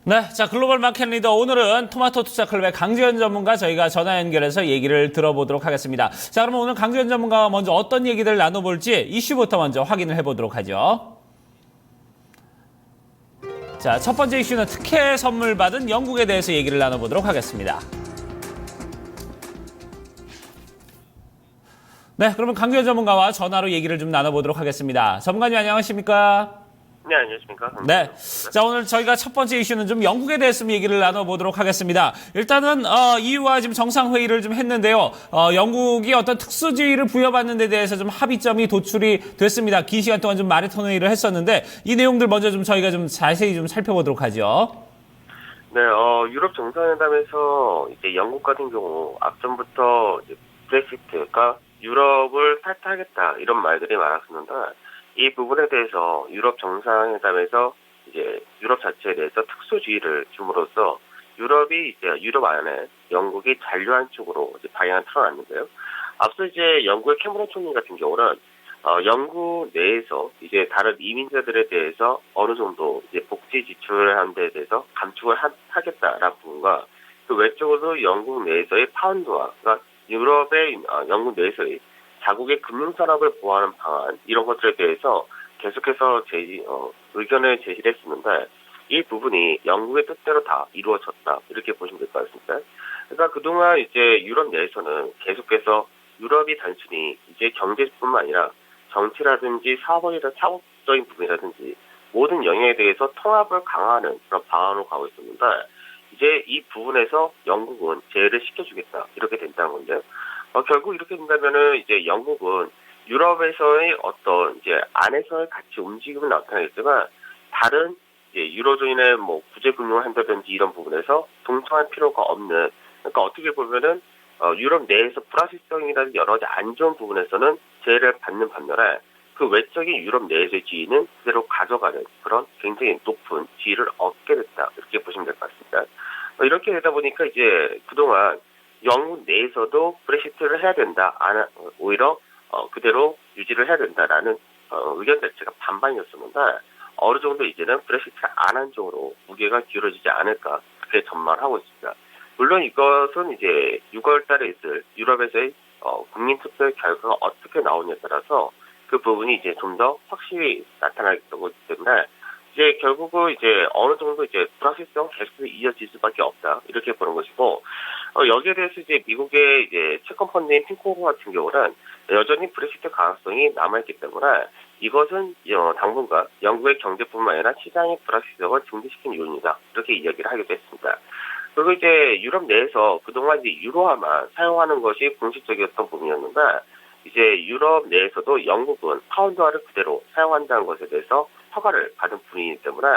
네, 자, 글로벌 마켓 리더 오늘은 토마토 투자 클럽의 강지현 전문가 저희가 전화 연결해서 얘기를 들어보도록 하겠습니다. 자, 그러면 오늘 강지현 전문가와 먼저 어떤 얘기들 나눠볼지 이슈부터 먼저 확인을 해보도록 하죠. 자, 첫 번째 이슈는 특혜 선물 받은 영국에 대해서 얘기를 나눠보도록 하겠습니다. 네, 그러면 강지현 전문가와 전화로 얘기를 좀 나눠보도록 하겠습니다. 전문가님 안녕하십니까? 네, 안녕하십니까. 네. 자, 오늘 저희가 첫 번째 이슈는 좀 영국에 대해서 좀 얘기를 나눠보도록 하겠습니다. 일단은, EU와 지금 정상회의를 좀 했는데요. 영국이 어떤 특수지위를 부여받는 데 대해서 좀 합의점이 도출이 됐습니다. 긴 시간 동안 좀 마라톤 회의를 했었는데, 이 내용들 먼저 좀 저희가 좀 자세히 좀 살펴보도록 하죠. 네, 유럽 정상회담에서 이제 영국 같은 경우 앞전부터 이제 브렉시트가 유럽을 탈퇴하겠다 이런 말들이 많았었는데 이 부분에 대해서 유럽 정상회담에서 이제 유럽 자체에 대해서 특수주의를 줌으로써 유럽이 이제 유럽 안에 영국이 잔류한 쪽으로 이제 방향을 틀어놨는데요. 앞서 이제 영국의 캐머런 총리 같은 경우는 영국 내에서 이제 다른 이민자들에 대해서 어느 정도 이제 복지 지출을 하는 데 대해서 감축을 하겠다라는 부분과 그 외적으로 영국 내에서의 파운드와 그러니까 유럽의 영국 내에서의 자국의 금융산업을 보호하는 방안 이런 것들에 대해서 계속해서 의견을 제시를 했었는데 이 부분이 영국의 뜻대로 다 이루어졌다 이렇게 보시면 될 것 같습니다. 그러니까 그동안 이제 유럽 내에서는 계속해서 유럽이 단순히 이제 경제뿐만 아니라 정치라든지 사업적인 부분이라든지 모든 영역에 대해서 통합을 강화하는 그런 방안으로 가고 있었는데 이제 이 부분에서 영국은 제외를 시켜주겠다 이렇게 된다는 건데요. 결국 이렇게 된다면은 이제 영국은 유럽에서의 어떤 이제 안에서의 같이 움직임은 나타나겠지만 다른 이제 유로존의 뭐 구제 금융을 한다든지 이런 부분에서 동참할 필요가 없는 그러니까 어떻게 보면은 유럽 내에서 불확실성이라든지 여러 가지 안 좋은 부분에서는 제외를 받는 반면에 그 외적인 유럽 내에서의 지위는 그대로 가져가는 그런 굉장히 높은 지위를 얻게 됐다 이렇게 보시면 될 것 같습니다. 이렇게 되다 보니까 이제 그동안 영국 내에서도 브렉시트를 해야 된다, 오히려 그대로 유지를 해야 된다라는 의견 자체가 반반이었었는데 어느 정도 이제는 브렉시트를 안 한 쪽으로 무게가 기울어지지 않을까 그렇게 전망하고 있습니다. 물론 이것은 이제 6월 달에 있을 유럽에서의 국민투표 결과가 어떻게 나오냐에 따라서 그 부분이 이제 좀 더 확실히 나타나기 때문에 이제 결국은 이제 어느 정도 이제 불확실성 계속 이어질 수밖에 없다 이렇게 보는 것이고 여기에 대해서 이제 미국의 이제 채권 펀드인 핑코그 같은 경우는 여전히 브렉시트 가능성이 남아있기 때문에 이것은 당분간 영국의 경제뿐만 아니라 시장의 불확실성을 증대시킨 요인이다 이렇게 이야기를 하기도 했습니다. 그리고 이제 유럽 내에서 그동안 이제 유로화만 사용하는 것이 공식적이었던 부분이었는데 이제 유럽 내에서도 영국은 파운드화를 그대로 사용한다는 것에 대해서 허가를 받은 분이기 때문에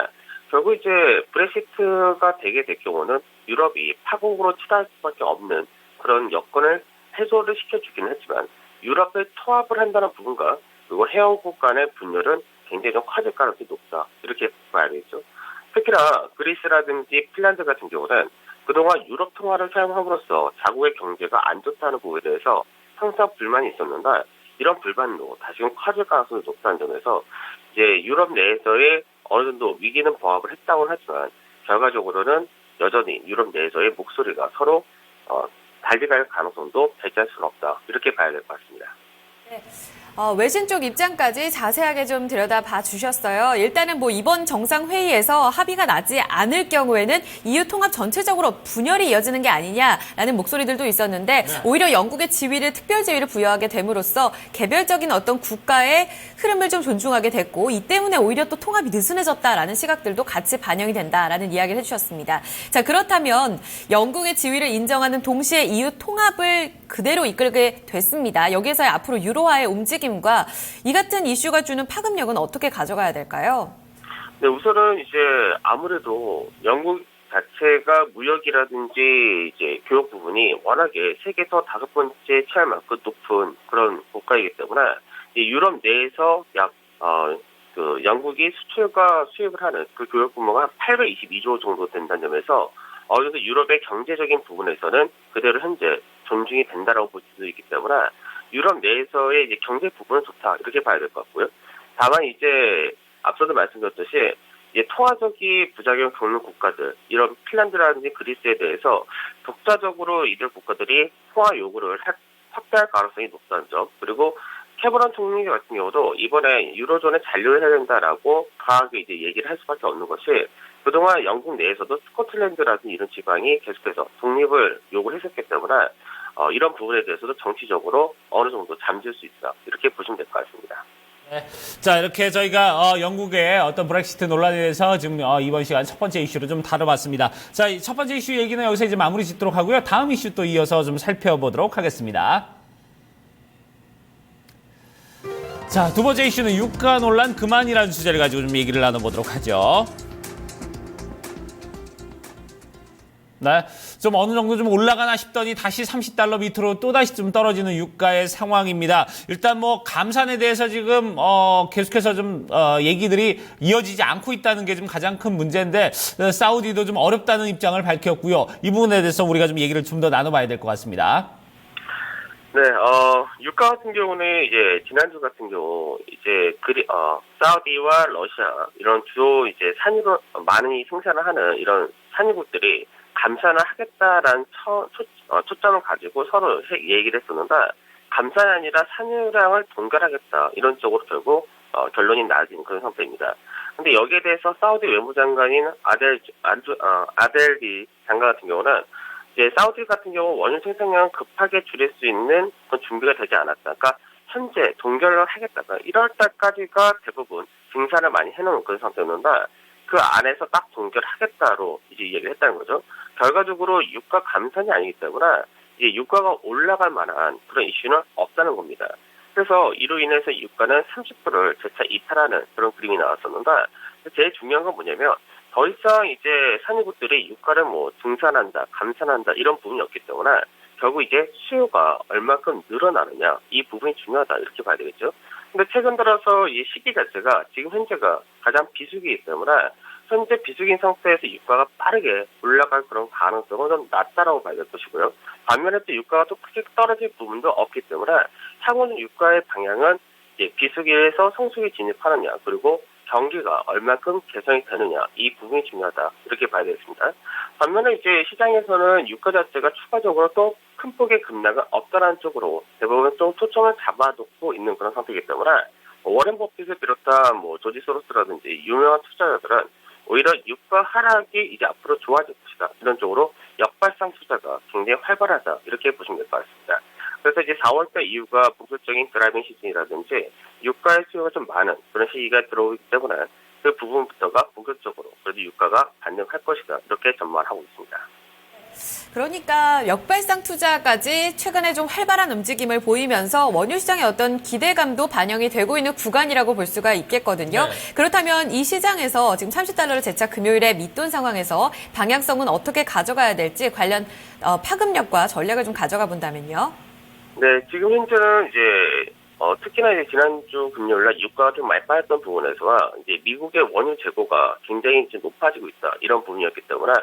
결국 이제 브렉시트가 되게 될 경우는 유럽이 파국으로 치달을 수밖에 없는 그런 여건을 해소를 시켜주기는 했지만 유럽의 통합을 한다는 부분과 그리고 회원국 간의 분열은 굉장히 좀 커질 가능성이 높다 이렇게 봐야겠죠. 특히나 그리스라든지 핀란드 같은 경우는 그동안 유럽 통화를 사용함으로써 자국의 경제가 안 좋다는 부분에 대해서 항상 불만이 있었는데 이런 불만도 다시금 커질 가능성이 높다는 점에서 이제 유럽 내에서의 어느 정도 위기는 봉합을 했다고는 하지만 결과적으로는 여전히 유럽 내에서의 목소리가 서로 달리갈 가능성도 배제할 수는 없다 이렇게 봐야 될 것 같습니다. 네. 외신 쪽 입장까지 자세하게 좀 들여다봐 주셨어요. 일단은 뭐 이번 정상회의에서 합의가 나지 않을 경우에는 EU 통합 전체적으로 분열이 이어지는 게 아니냐라는 목소리들도 있었는데 오히려 영국의 지위를 특별 지위를 부여하게 됨으로써 개별적인 어떤 국가의 흐름을 좀 존중하게 됐고 이 때문에 오히려 또 통합이 느슨해졌다라는 시각들도 같이 반영이 된다라는 이야기를 해주셨습니다. 자, 그렇다면 영국의 지위를 인정하는 동시에 EU 통합을 그대로 이끌게 됐습니다. 여기에서의 앞으로 유로화의 움직임과 이 같은 이슈가 주는 파급력은 어떻게 가져가야 될까요? 네, 우선은 이제 아무래도 영국 자체가 무역이라든지 이제 교육 부분이 워낙에 세계에서 5번째 치안 만큼 높은 그런 국가이기 때문에 유럽 내에서 영국이 수출과 수입을 하는 그 교육 규모가 한 822조 정도 된다는 점에서 어느 정도 유럽의 경제적인 부분에서는 그대로 현재 존중이 된다라고 볼 수 있기 때문에 유럽 내에서의 이제 경제 부분은 좋다 이렇게 봐야 될 것 같고요. 다만 이제 앞서도 말씀드렸듯이 이제 통화적인 부작용 겪는 국가들, 이런 핀란드라든지 그리스에 대해서 독자적으로 이들 국가들이 통화 요구를 확대할 가능성이 높다는 점, 그리고 캐머런 총리 같은 경우도 이번에 유로존에 잔류를 해야 된다라고 강하게 이제 얘기를 할 수밖에 없는 것이, 그동안 영국 내에서도 스코틀랜드라든지 이런 지방이 계속해서 독립을 요구를 했었기 때문에 이런 부분에 대해서도 정치적으로 어느 정도 잠질 수 있다, 이렇게 보시면 될 것 같습니다. 네. 자, 이렇게 저희가 영국의 어떤 브렉시트 논란에 대해서 지금 이번 시간 첫 번째 이슈로 좀 다뤄봤습니다. 자, 이 첫 번째 이슈 얘기는 여기서 이제 마무리 짓도록 하고요. 다음 이슈 또 이어서 좀 살펴보도록 하겠습니다. 자, 두 번째 이슈는 유가 논란 그만이라는 주제를 가지고 좀 얘기를 나눠보도록 하죠. 네, 좀 어느 정도 좀 올라가나 싶더니 다시 $30 밑으로 또다시 좀 떨어지는 유가의 상황입니다. 일단 뭐 감산에 대해서 지금 계속해서 좀 얘기들이 이어지지 않고 있다는 게 좀 가장 큰 문제인데, 사우디도 좀 어렵다는 입장을 밝혔고요. 이 부분에 대해서 우리가 좀 얘기를 좀 더 나눠봐야 될 것 같습니다. 네, 유가 같은 경우는 이제 지난주 같은 경우 이제 사우디와 러시아 이런 주요 이제 산유를 많이 생산을 하는 이런 산유국들이 감산을 하겠다라는 초점을 가지고 서로 얘기를 했었는데, 감산이 아니라 산유량을 동결하겠다, 이런 쪽으로 결국 결론이 나진 그런 상태입니다. 근데 여기에 대해서 사우디 외무장관인 아델비 장관 같은 경우는 이제 사우디 같은 경우 원유 생산량을 급하게 줄일 수 있는 그런 준비가 되지 않았다. 그러니까 현재 동결을 하겠다. 1월 달까지가 대부분 증산을 많이 해놓은 그런 상태였는데, 그 안에서 딱 동결하겠다로 이제 얘기를 했다는 거죠. 결과적으로 유가 감산이 아니기 때문에 이제 유가가 올라갈 만한 그런 이슈는 없다는 겁니다. 그래서 이로 인해서 유가는 30%를 재차 이탈하는 그런 그림이 나왔었는데, 제일 중요한 건 뭐냐면, 더 이상 이제 산유국들이 유가를 뭐 증산한다, 감산한다 이런 부분이 없기 때문에 결국 이제 수요가 얼마큼 늘어나느냐, 이 부분이 중요하다, 이렇게 봐야 되겠죠. 근데 최근 들어서 이 시기 자체가 지금 현재가 가장 비수기이기 때문에 현재 비수기인 상태에서 유가가 빠르게 올라갈 그런 가능성은 좀 낮다라고 봐야 될 것이고요. 반면에 또 유가가 또 크게 떨어질 부분도 없기 때문에 향후는 유가의 방향은 이제 비수기에서 성수기 진입하느냐, 그리고 경기가 얼마큼 개선이 되느냐, 이 부분이 중요하다, 이렇게 봐야 되겠습니다. 반면에 이제 시장에서는 유가 자체가 추가적으로 또 큰 폭의 급락은 없다라는 쪽으로 대부분 좀 초점을 잡아놓고 있는 그런 상태이기 때문에 워렌 버핏을 비롯한 뭐 조지 소로스라든지 유명한 투자자들은 오히려 유가 하락이 이제 앞으로 좋아질 것이다, 이런 쪽으로 역발상 투자가 굉장히 활발하다, 이렇게 보시면 될 것 같습니다. 그래서 이제 4월달 이후가 본격적인 드라이빙 시즌이라든지 유가의 수요가 좀 많은 그런 시기가 들어오기 때문에 그 부분부터가 본격적으로 그래도 유가가 반등할 것이다, 이렇게 전망하고 있습니다. 그러니까 역발상 투자까지 최근에 좀 활발한 움직임을 보이면서 원유 시장의 어떤 기대감도 반영이 되고 있는 구간이라고 볼 수가 있겠거든요. 네. 그렇다면 이 시장에서 지금 $30를 재차 금요일에 밑돈 상황에서 방향성은 어떻게 가져가야 될지 관련 파급력과 전략을 좀 가져가 본다면요. 네, 지금 현재는 이제 특히나 이제 지난주 금요일날 유가가 좀 많이 빠졌던 부분에서와 이제 미국의 원유 재고가 굉장히 이제 높아지고 있다, 이런 부분이었기 때문에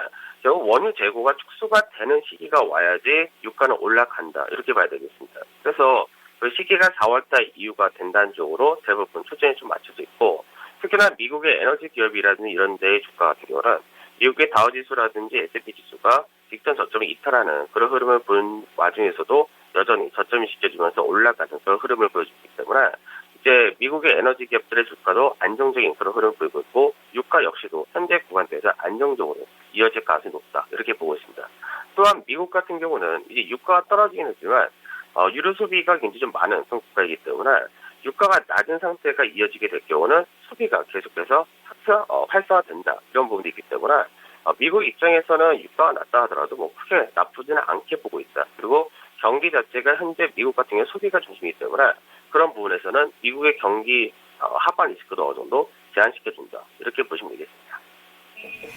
결국 원유 재고가 축소가 되는 시기가 와야지 유가는 올라간다, 이렇게 봐야 되겠습니다. 그래서 그 시기가 4월달 이후가 된다는 쪽으로 대부분 초점이 좀 맞춰져 있고, 특히나 미국의 에너지 기업이라든지 이런 데의 주가 같은 경우는 미국의 다우지수라든지 S&P 지수가 직전 저점을 이탈하는 그런 흐름을 보는 와중에서도 여전히 저점이 지켜지면서 올라가는 그런 흐름을 보여주기 때문에 이제 미국의 에너지 기업들의 주가도 안정적인 그런 흐름을 보이고 있고, 유가 역시도 현재 구간대에서 안정적으로 이어질 가능성이 높다, 이렇게 보고 있습니다. 또한 미국 같은 경우는 이제 유가가 떨어지긴 했지만 유류 소비가 굉장히 좀 많은 그런 국가이기 때문에 유가가 낮은 상태가 이어지게 될 경우는 소비가 계속해서 활성화된다, 이런 부분이 있기 때문에 미국 입장에서는 유가가 낮다 하더라도 뭐 크게 나쁘지는 않게 보고 있다. 그리고 경기 자체가 현재 미국 같은 경우 소비가 중심이기 때문에 그런 부분에서는 미국의 경기 하반 리스크도 어느 정도 제한시켜준다, 이렇게 보시면 되겠습니다.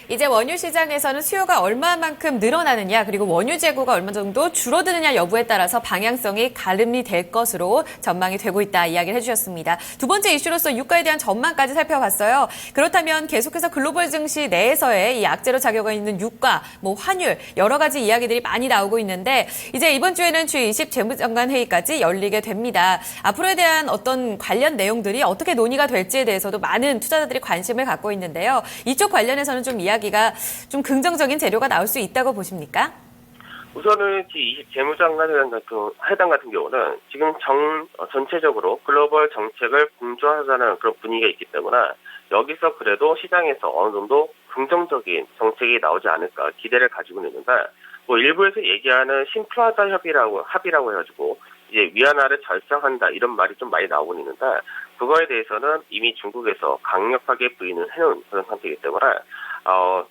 이제 원유 시장에서는 수요가 얼마만큼 늘어나느냐 그리고 원유 재고가 얼마 정도 줄어드느냐 여부에 따라서 방향성이 가름이 될 것으로 전망이 되고 있다 이야기를 해주셨습니다. 두 번째 이슈로서 유가에 대한 전망까지 살펴봤어요. 그렇다면 계속해서 글로벌 증시 내에서의 이 악재로 작용하고 있는 유가, 환율 여러 가지 이야기들이 많이 나오고 있는데 이제 이번 주에는 G20 재무장관 회의까지 열리게 됩니다. 앞으로에 대한 어떤 관련 내용들이 어떻게 논의가 될지에 대해서도 많은 투자자들이 관심을 갖고 있는데요. 이쪽 관련해서는 좀 이야기가 좀 긍정적인 재료가 나올 수 있다고 보십니까? 우선은 G20 재무장관 회담 같은 경우는 지금 전체적으로 글로벌 정책을 공조하자는 그런 분위기가 있기 때문에 여기서 그래도 시장에서 어느 정도 긍정적인 정책이 나오지 않을까 기대를 가지고 있는데 일부에서 얘기하는 신플라자 합의라고 해가지고 이제 위안화를 절상한다 이런 말이 좀 많이 나오고 있는데 그거에 대해서는 이미 중국에서 강력하게 부인을 해놓은 그런 상태이기 때문에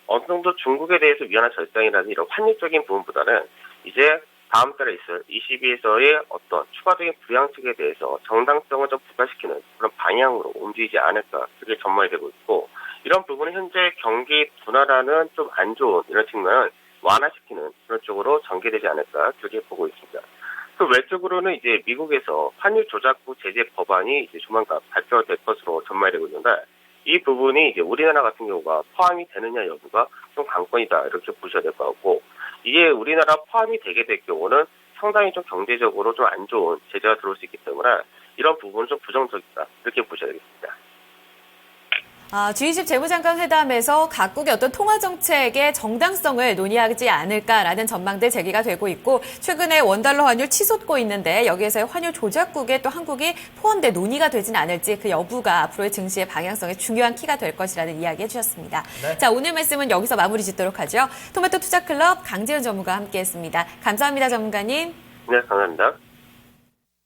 어느 정도 중국에 대해서 위안화 절상이라는 이런 환율적인 부분보다는 이제 다음 달에 있을 22에서의 어떤 추가적인 부양책에 대해서 정당성을 좀 부과시키는 그런 방향으로 움직이지 않을까 그렇게 전망이 되고 있고 이런 부분은 현재 경기 둔화라는 좀 안 좋은 이런 측면을 완화시키는 그런 쪽으로 전개되지 않을까 그렇게 보고 있습니다. 그 외적으로는 이제 미국에서 환율 조작부 제재 법안이 이제 조만간 발표가 될 것으로 전망이 되고 있는데 이 부분이 이제 우리나라 같은 경우가 포함이 되느냐 여부가 좀 관건이다 이렇게 보셔야 될 것 같고 이게 우리나라 포함이 되게 될 경우는 상당히 좀 경제적으로 좀 안 좋은 제재가 들어올 수 있기 때문에 이런 부분은 좀 부정적이다 이렇게 보셔야 되겠습니다. G20 재무장관 회담에서 각국의 어떤 통화 정책의 정당성을 논의하지 않을까라는 전망들 제기가 되고 있고 최근에 원달러 환율 치솟고 있는데 여기에서의 환율 조작국에 또 한국이 포함돼 논의가 되진 않을지 그 여부가 앞으로의 증시의 방향성에 중요한 키가 될 것이라는 이야기 해주셨습니다. 네. 자, 오늘 말씀은 여기서 마무리 짓도록 하죠. 토마토 투자클럽 강재현 전무가 함께했습니다. 감사합니다, 전문가님. 네, 감사합니다.